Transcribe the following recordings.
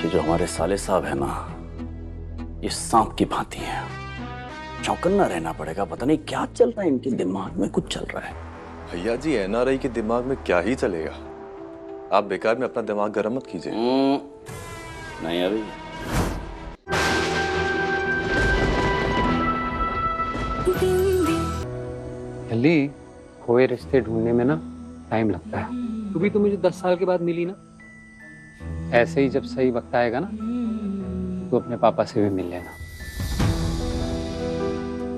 ये जो हमारे साले साहब है ना, ये सांप की भांति है। चौकन्ना रहना पड़ेगा, पता नहीं क्या चलता है इनके दिमाग में, कुछ चल रहा है। भैया जी, एनआरआई के दिमाग में क्या ही चलेगा, आप बेकार में अपना दिमाग गर्म मत कीजिए। नहीं अभी जल्दी खोए रिश्ते ढूंढने में ना टाइम लगता है। तू भी तो मुझे 10 साल के बाद मिली ना, ऐसे ही जब सही वक्त आएगा ना तो अपने पापा से भी मिल लेना।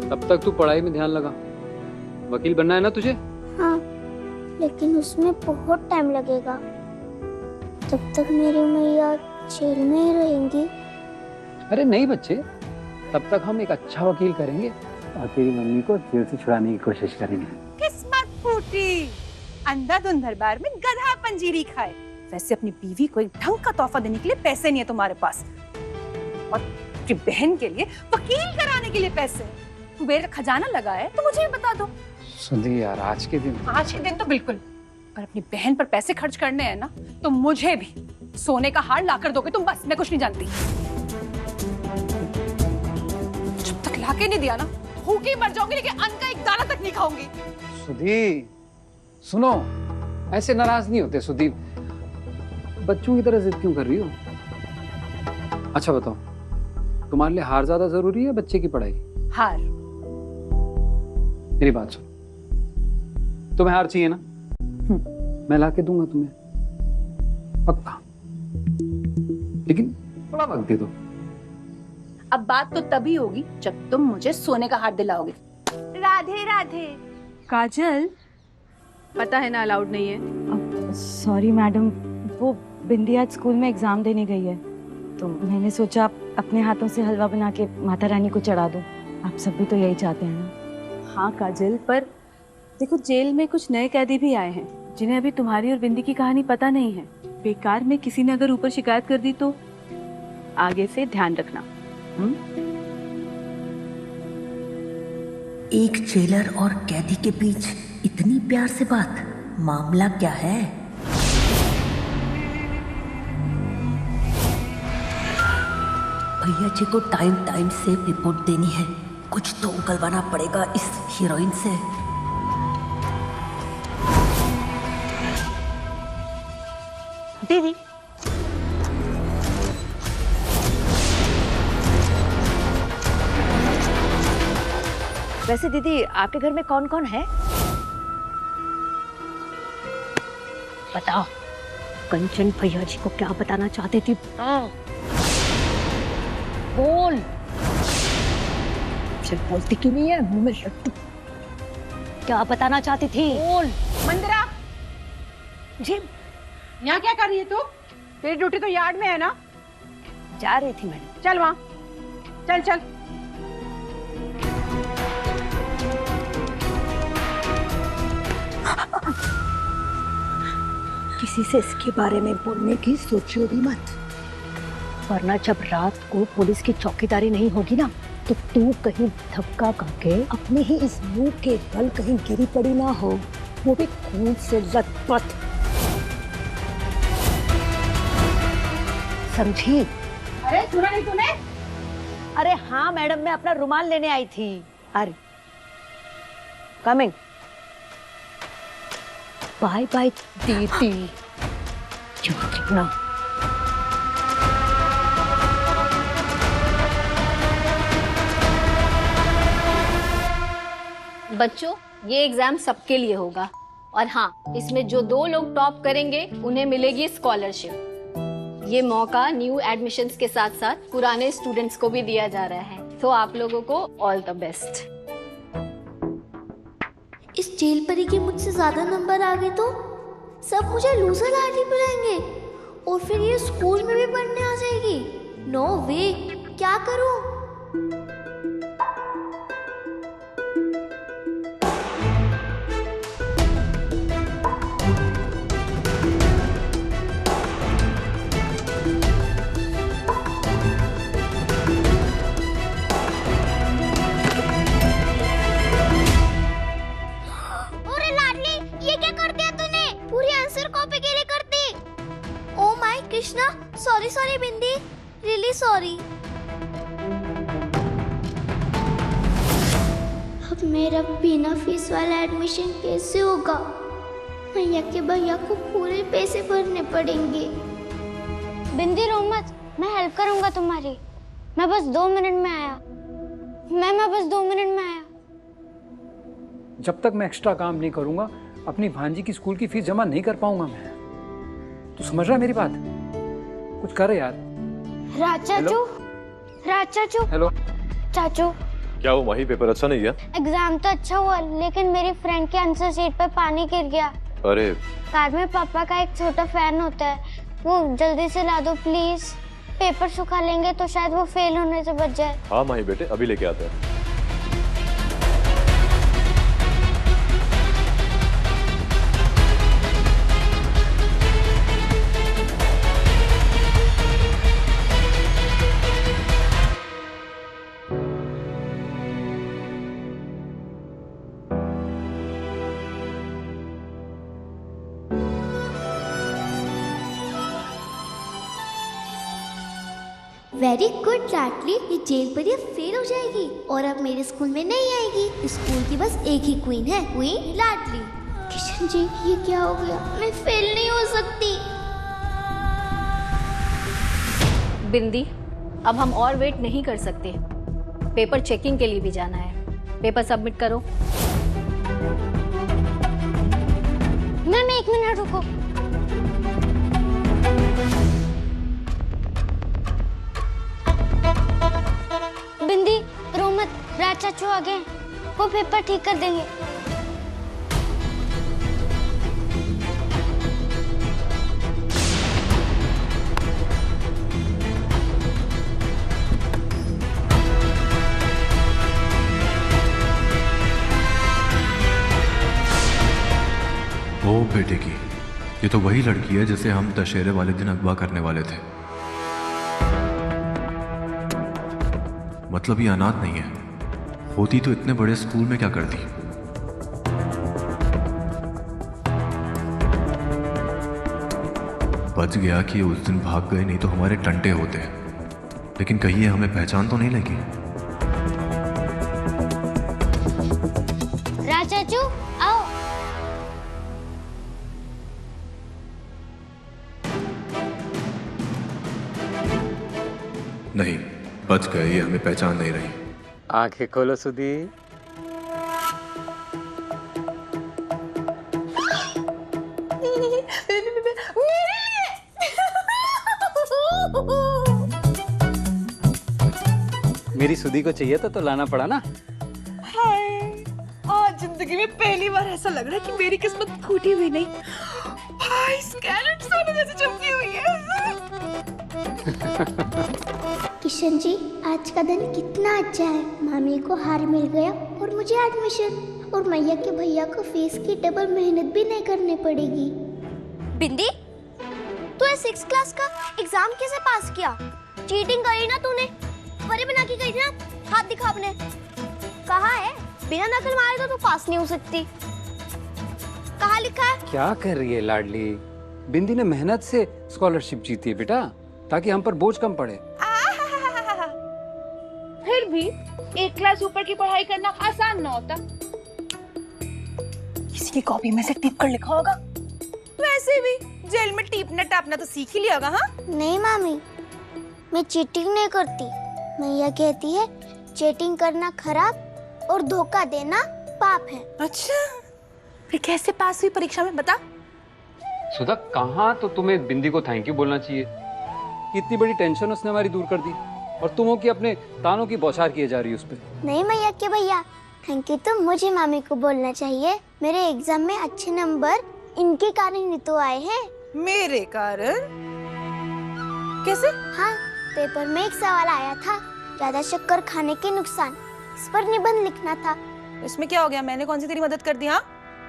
तब तक तू पढ़ाई में ध्यान लगा। वकील बनना है ना तुझे? हाँ, लेकिन उसमें बहुत टाइम लगेगा। तब तक मेरी मैया जेल में ही रहेंगी। अरे नहीं बच्चे, तब तक हम एक अच्छा वकील करेंगे और तेरी मम्मी को जेल से छुड़ाने की कोशिश करेंगे। किस्मत फूटी, अंधाधुंध दरबार में गधा पंजीरी खाए। वैसे अपनी बीवी को एक ढंग का तोहफा देने के लिए पैसे नहीं है तुम्हारे पास, और अपनी बहन के लिए वकील कराने के लिए पैसे। कुबेर खजाना लगा है तो मुझे भी बता दो। सुधी यार, आज के दिन तो बिल्कुल, पर अपनी बहन पर पैसे खर्च करने हैं ना तो मुझे भी सोने का हार लाकर दोगे तुम, बस। मैं कुछ नहीं जानती। जब तक लाके नहीं दिया ना, भूखी मर जाऊंगी, लेकिन अन्न का एक दाना तक नहीं खाऊंगी। सुधी सुनो, ऐसे नाराज नहीं होते सुधी। बच्चों की तरह जिद क्यों कर रही हो? अच्छा बताओ, तुम्हारे लिए हार ज्यादा जरूरी है बच्चे की पढ़ाई? हार। मेरी बात सुनो, तुम्हें हार चाहिए ना? मैं लाके दूंगा तुम्हें, पक्का। लेकिन थोड़ा वक्त दे दो। अब बात तो तभी होगी जब तुम मुझे सोने का हार दिलाओगे। राधे राधे। काजल, पता है ना अलाउड नहीं है। सॉरी मैडम, वो बिंदी आज स्कूल में एग्जाम देने गई है, तो मैंने सोचा अपने हाथों से हलवा बना के माता रानी को चढ़ा दूं। आप सब भी तो यही चाहते हैं ना? हाँ काजल, पर देखो जेल में कुछ नए कैदी भी आए हैं जिन्हें अभी तुम्हारी और बिंदी की कहानी पता नहीं है। बेकार में किसी ने अगर ऊपर शिकायत कर दी तो आगे से ध्यान रखना। एक जेलर और कैदी के बीच इतनी प्यार से बात, मामला क्या है? भैया जी को टाइम टाइम से रिपोर्ट देनी है। कुछ तो उगलवाना पड़ेगा इस हीरोइन से। दीदी, वैसे दीदी, आपके घर में कौन कौन है? बताओ, कंचन भैया जी को क्या बताना चाहती थी? बोल। सिर्फ बोलती क्यों नहीं है? मुंह में लट्टू। क्या बताना चाहती थी? बोल। मंदिरा जी, यहाँ क्या कर रही है तू? तेरी ड्यूटी तो यार्ड में है ना? जा रही थी मैडम। चल वहाँ, चल चल। किसी से इसके बारे में बोलने की सोचो भी मत, वरना जब रात को पुलिस की चौकीदारी नहीं होगी ना, तो तू कहीं धक्का करके अपने ही इस मुंह के बल कहीं गिरी पड़ी ना हो, वो भी खून से लथपथ। समझी? अरे सुना नहीं तूने? अरे हाँ मैडम, मैं अपना रुमाल लेने आई थी। अरे कमिंग। बाय बाय दीदी। ना बच्चों, ये एग्जाम सबके लिए होगा, और हाँ, इसमें जो 2 लोग टॉप करेंगे उन्हें मिलेगी स्कॉलरशिप। ये मौका न्यू एडमिशन्स के साथ साथ पुराने स्टूडेंट्स को भी दिया जा रहा है, तो आप लोगों को ऑल द बेस्ट। इस जेल परी के मुझसे ज्यादा नंबर आ गए तो सब मुझे लूजर लाडली बुलाएंगे, और फिर ये स्कूल में भी पढ़ने आ जाएगी। नो वे, क्या करूं? सॉरी बिंदी, रियली सॉरी। अब मेरा बिना फीस वाला एडमिशन कैसे होगा? भैया के भैया को पूरे पैसे भरने पड़ेंगे। बिंदी रो मत, मैं हेल्प करूंगा तुम्हारी। मैं बस 2 मिनट में आया। मैं बस 2 मिनट में आया। जब तक मैं एक्स्ट्रा काम नहीं करूंगा अपनी भांजी की स्कूल की फीस जमा नहीं कर पाऊंगा मैं। तू समझ रहा है मेरी बात? कुछ करे यार। चाचू। हेलो चाचू, क्या हुआ माही, पेपर अच्छा नहीं गया? एग्जाम तो अच्छा हुआ लेकिन मेरी फ्रेंड के आंसर शीट पर पानी गिर गया। अरे कार में पापा का एक छोटा फैन होता है, वो जल्दी से ला दो प्लीज। पेपर सुखा लेंगे तो शायद वो फेल होने से बच जाए। हाँ माही बेटे, अभी लेके आते हैं। वेरी गुड लाडली, ये जेल पर ये फेल हो जाएगी और अब मेरे स्कूल में नहीं आएगी। स्कूल की बस एक ही क्वीन है, क्वीन लाडली। किशन जी, ये क्या हो गया? मैं फेल नहीं हो सकती। बिंदी, अब हम और वेट नहीं कर सकते। पेपर चेकिंग के लिए भी जाना है। पेपर सबमिट करो। मैम 1 मिनट रुको। बिंदी रो मत, राज चाचू आ गए, वो पेपर ठीक कर देंगे। ओ बेटे की, ये तो वही लड़की है जिसे हम दशहरे वाले दिन अगवा करने वाले थे। मतलब ये अनाथ नहीं है, होती तो इतने बड़े स्कूल में क्या करती। बच गया कि उस दिन भाग गए, नहीं तो हमारे टंटे होते। लेकिन कहिए हमें पहचान तो नहीं लगी। राज चाचू आओ। नहीं, बच गए, ये हमें पहचान नहीं रही। आंखें खोलो सुधीर। मेरी सुधी को चाहिए तो लाना पड़ा ना। हाय, आज जिंदगी में पहली बार ऐसा लग रहा है कि मेरी किस्मत फूटी हुई नहीं, हाय स्कैलेट सोने जैसी चमकी हुई है। किशन जी, आज का दिन कितना अच्छा है। मामी को हार मिल गया और मुझे एडमिशन, और मैया के भैया को फीस की डबल मेहनत भी नहीं करनी पड़ेगी। बिंदी, तूने 6th क्लास का एग्जाम कैसे पास किया? चीटिंग करी ना तूने? परी बना के गई थी ना? हाथ दिखा अपने। कहाँ है? बिना नकल मारे तो तू पास नहीं हो सकती। कहाँ लिखा है? क्या कर रही है लाडली? बिंदी ने मेहनत से स्कॉलरशिप जीती है बेटा, ताकि हम पर बोझ कम पड़े। फिर भी 1 क्लास ऊपर की पढ़ाई करना आसान न होता। किसी की कॉपी में से टिप कर लिखा होगा। वैसे भी जेल में टीपना टापना तो सीख ही लिया होगा। हाँ नहीं मामी, मैं चीटिंग नहीं करती। मैया कहती है चीटिंग करना खराब और धोखा देना पाप है। अच्छा, फिर कैसे पास हुई परीक्षा में बता? सुधा, कहाँ तो तुम्हें बिंदी को थैंक यू बोलना चाहिए। इतनी बड़ी टेंशन उसने हमारी दूर कर दी और तुम हो कि अपने तानों की बौछार किए जा रही है उस पे। नहीं मैया के भैया, थैंक यू तो मुझे मामी को बोलना चाहिए। मेरे एग्जाम में अच्छे नंबर इनके कारण ही तो आए हैं। मेरे कारण? कैसे? हाँ, पेपर में एक सवाल आया था, ज्यादा शक्कर खाने के नुकसान। इस पर निबंध लिखना था। इसमें क्या हो गया? मैंने कौन सी तेरी मदद कर दी? हाँ,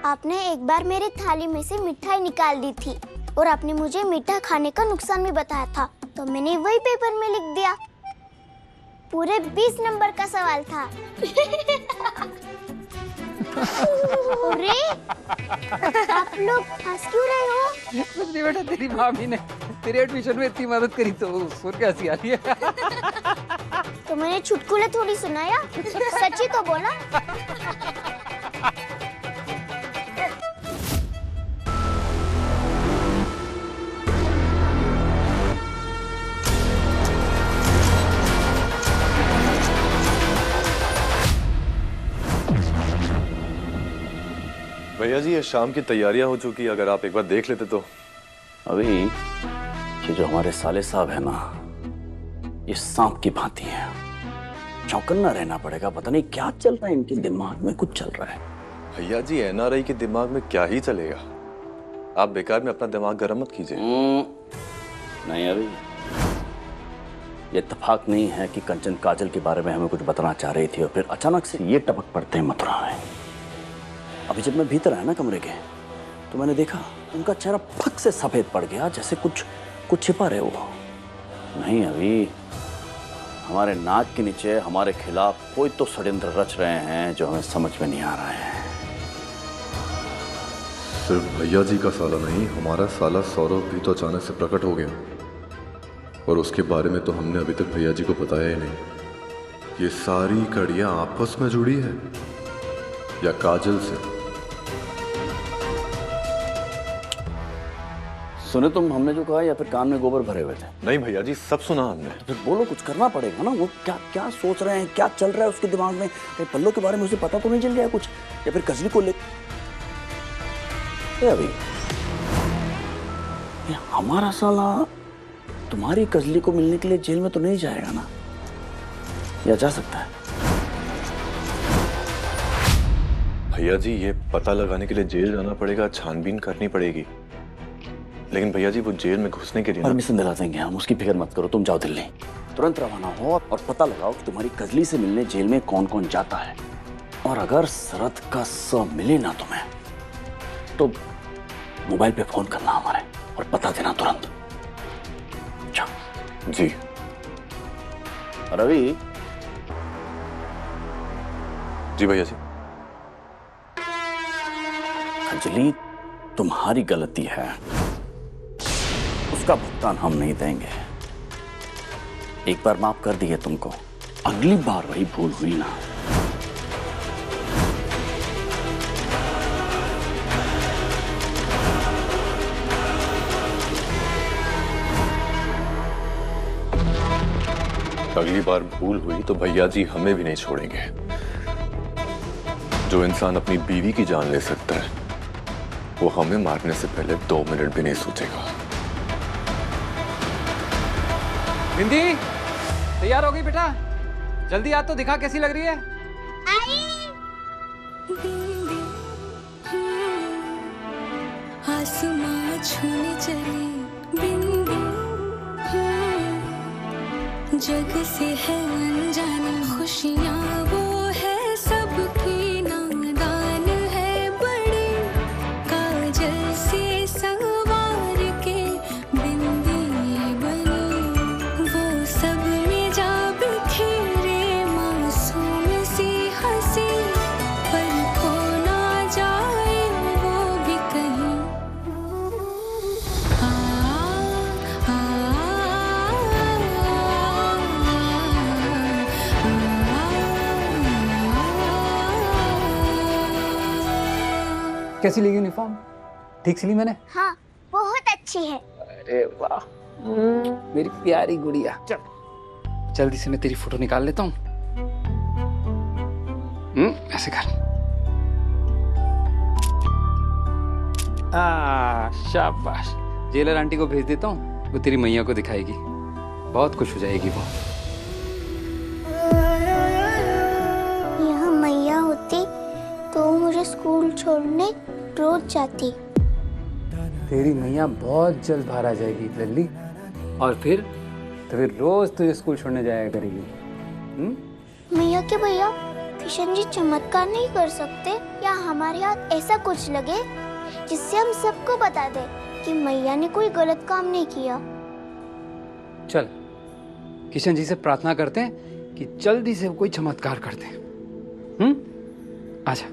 आपने एक बार मेरी थाली में से मिठाई निकाल दी थी और आपने मुझे मीठा खाने का नुकसान भी बताया था, तो मैंने वही पेपर में लिख दिया। पूरे 20 नंबर का सवाल था। अरे, आप लोग हंस क्यों रहे हो? कुछ नहीं बेटा, तेरी भाभी ने तेरे एडमिशन में इतनी मदद करी तो सुन के हंसी आ रही है। तो मैंने चुटकुले थोड़ी सुनाया, सच्ची तो बोला। भैया जी ये शाम की तैयारियां हो चुकी, अगर आप एक बार देख लेते तो। अभी ये जो हमारे साले साहब है ना, ये सांप की भांति है, चौकन्ना रहना पड़ेगा। पता नहीं क्या चलता है इनके दिमाग में, कुछ चल रहा है। भैया जी एनआरआई के दिमाग में क्या ही चलेगा, आप बेकार में अपना दिमाग गर्म मत कीजिए। नहीं अभी ये इत्तेफाक नहीं है कि कंचन काजल के बारे में हमें कुछ बताना चाह रही थी और फिर अचानक से ये टपक पड़ते हैं मथुरा में। अभी जब मैं भीतर आया ना कमरे के, तो मैंने देखा उनका चेहरा फक से सफेद पड़ गया, जैसे कुछ छिपा रहे वो। नहीं अभी हमारे नाक के नीचे हमारे खिलाफ कोई तो षड्यंत्र रच रहे हैं जो हमें समझ में नहीं आ रहा है। सिर्फ भैया जी का साला नहीं, हमारा साला सौरभ भी तो अचानक से प्रकट हो गया, और उसके बारे में तो हमने अभी तक भैया जी को बताया ही नहीं। ये सारी कड़ियां आपस में जुड़ी है या काजल से? सुने तुम हमने जो कहा, या फिर कान में गोबर भरे हुए थे? नहीं भैया जी सब सुना हमने। तो फिर बोलो, कुछ करना पड़ेगा ना। वो क्या क्या सोच रहे हैं, क्या चल रहा है उसके दिमाग में? कहीं पल्लो के बारे में उसे पता तो नहीं चल गया कुछ, या फिर कजली को ले अभी ये हमारा साला तुम्हारी कजली को मिलने के लिए जेल में तो नहीं जाएगा ना, या जा सकता है? भैया जी ये पता लगाने के लिए जेल जाना पड़ेगा, छानबीन करनी पड़ेगी, लेकिन भैया जी वो जेल में घुसने के लिए परमिशन दिला देंगे हम, उसकी फिक्र मत करो। तुम जाओ दिल्ली, तुरंत रवाना हो और पता लगाओ कि तुम्हारी कजली से मिलने जेल में कौन कौन जाता है। और अगर शरत का स मिले ना तुम्हें, तो मोबाइल पे फोन करना हमारे और बता देना तुरंत। जाओ। जी। रवि। जी भैया जी। कजली तुम्हारी गलती है, उसका भुगतान हम नहीं देंगे। एक बार माफ कर दिए तुमको, अगली बार वही भूल हुई ना। अगली बार भूल हुई तो भैया जी हमें भी नहीं छोड़ेंगे। जो इंसान अपनी बीवी की जान ले सकता है, वो हमें मारने से पहले 2 मिनट भी नहीं सोचेगा। बिंदी तैयार हो गई बेटा? जल्दी आ तो दिखा कैसी लग रही है। आसमां छूने चली बिंदी, जग से है अनजानी खुशियां, वो है सबकी नादान है बड़ी, काजल से संवार के बिंदी बनी, वो सब में जा बिखरे मासूम सी हंसी, पर खो ना जाए वो भी कहीं। कैसी लगी यूनिफॉर्म? ठीक सिली मैंने? हाँ बहुत अच्छी है। अरे वाह मेरी प्यारी गुड़िया। चल जल्दी से मैं तेरी फोटो निकाल लेता हूँ। ऐसे कर। शाबाश। जेलर आंटी को भेज देता हूँ, वो तेरी मैया को दिखाएगी, बहुत खुश हो जाएगी वो। यहाँ मैया होती तो मुझे स्कूल छोड़ने रोज जाती। तेरी मैया बहुत जल्द बाहर आ जाएगी लल्ली, और फिर रोज तुझे स्कूल छोड़ने जाया करेगी। मैया के भैया किशन जी चमत्कार नहीं कर सकते, या हमारे हाथ ऐसा कुछ लगे जिससे हम सबको बता दे कि मैया ने कोई गलत काम नहीं किया। चल किशन जी से प्रार्थना करते हैं कि जल्दी से कोई चमत्कार कर दे। आजा।